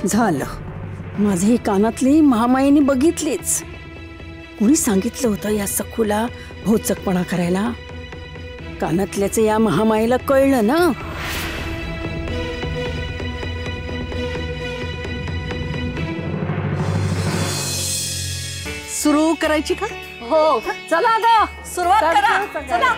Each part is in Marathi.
झालं, माझी कानातली महामाईने बघितलीच. कुणी सांगितलं होतं या सखूला भोचकपणा करायला? कानातल्याचं या महामाईला कळलं ना. सुरू करायची का? हो चला ग सुरुवात करा. चला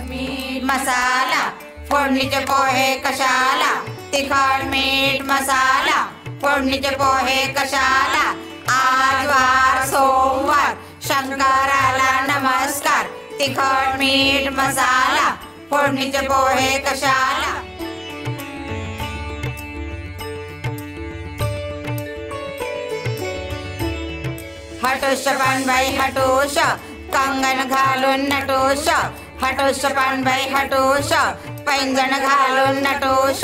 मीठ मसाला फोडणीचे पोहे कशाला. तिखट मीठ मसाला फोडणीचे पोहे कशाला. आज वार सोमवार शंकराला नमस्कार. तिखट मीठ मसाला फोडणीचे पोहे कशाला. हटूश पानबाई हटूश कंगन घालून नटूश. हटूश पानबाई हटूश पैंजण घालून नटूश.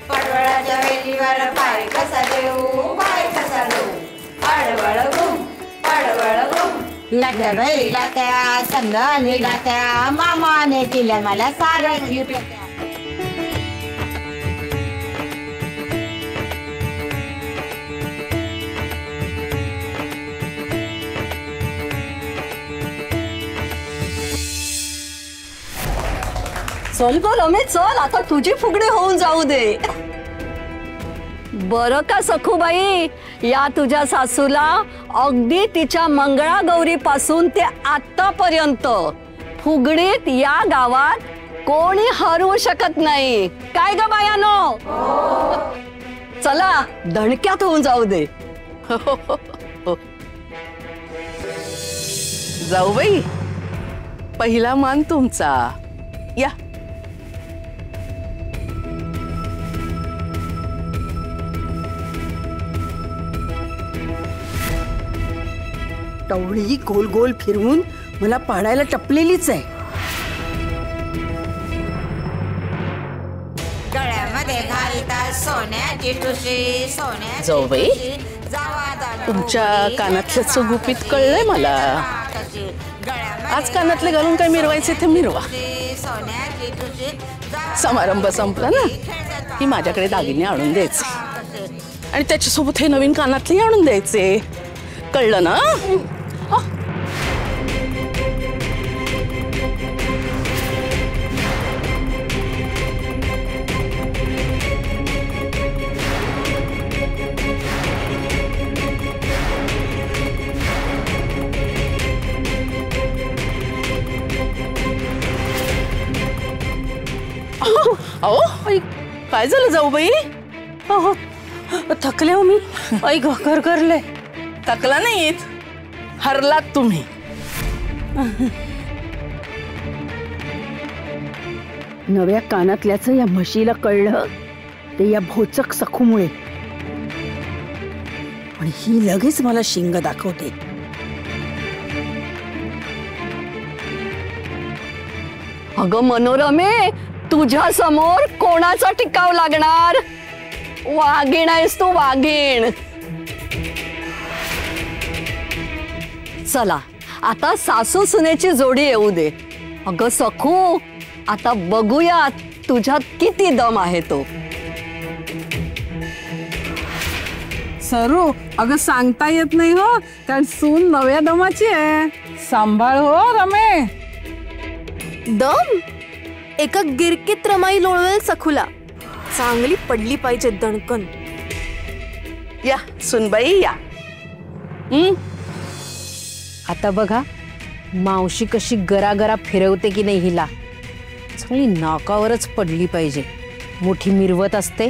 पडवळाच्या वेलीवर पाय कसा देऊ. पाय कसा देऊ. पडवळ घुम लाट्या बाई लाट्या संगाने लाट्या. मामाने दिल्या मला सारं गिफ्ट. चल ग रमे चल, आता तुझी फुगडी होऊन जाऊ दे. बरं का सखूबाई, या तुझ्या सासूला अगदी तिच्या मंगळागौरी पासून ते आतापर्यंत फुगडीत या गावात कोणी हरवू शकत नाही. काय ग बायानो? चला दणक्यात होऊन जाऊ दे. जाऊ बाई, पहिला मान तुमचा. या टवळी गोल गोल फिरवून मला पाडायला टपलेलीच आहे. गळ्यामध्ये घालतात सोन्याची ठुशी. सोन्याची जाऊ बाई, तुमच्या कानातल्याचं गुपित कळलंय मला. आज कानातले घालून काय मिरवायचे ते मिरवा. समारंभ संपला ना की माझ्याकडे दागिने आणून द्यायचे आणि त्याच्यासोबत हे नवीन कानातले आणून द्यायचे. कळलं ना? अहो काय झालं जाऊ बाई? थकले हो मी. ऐक करले. थकला नाहीत, हरलात तुम्ही. नव्या कानातल्याचं या म्हशीला कळलं ते या भोचक सखूमुळे. पण ही लगेच मला शिंग दाखवते. अगं मनोरमे, तुझ्या समोर कोणाचा टिकाव लागणार? वाघीण आहेस तू, वाघीण. चला आता सासू सुनेची जोडी येऊ दे. अगं सखू, आता बघूया तुझ्यात किती दम आहे तो. सरू, अगं सांगता येत नाही हो, कारण सून नव्या दमाची आहे. सांभाळ हो रमे. दम एका गिरकीत रमाई लोळवेल सखूला. चांगली पडली पाहिजे दणकन. या सुनबाई या. आता बघा मावशी कशी गरागरा फिरवते की नाही हिला. चांगली नाकावरच पडली पाहिजे. मोठी मिरवत असते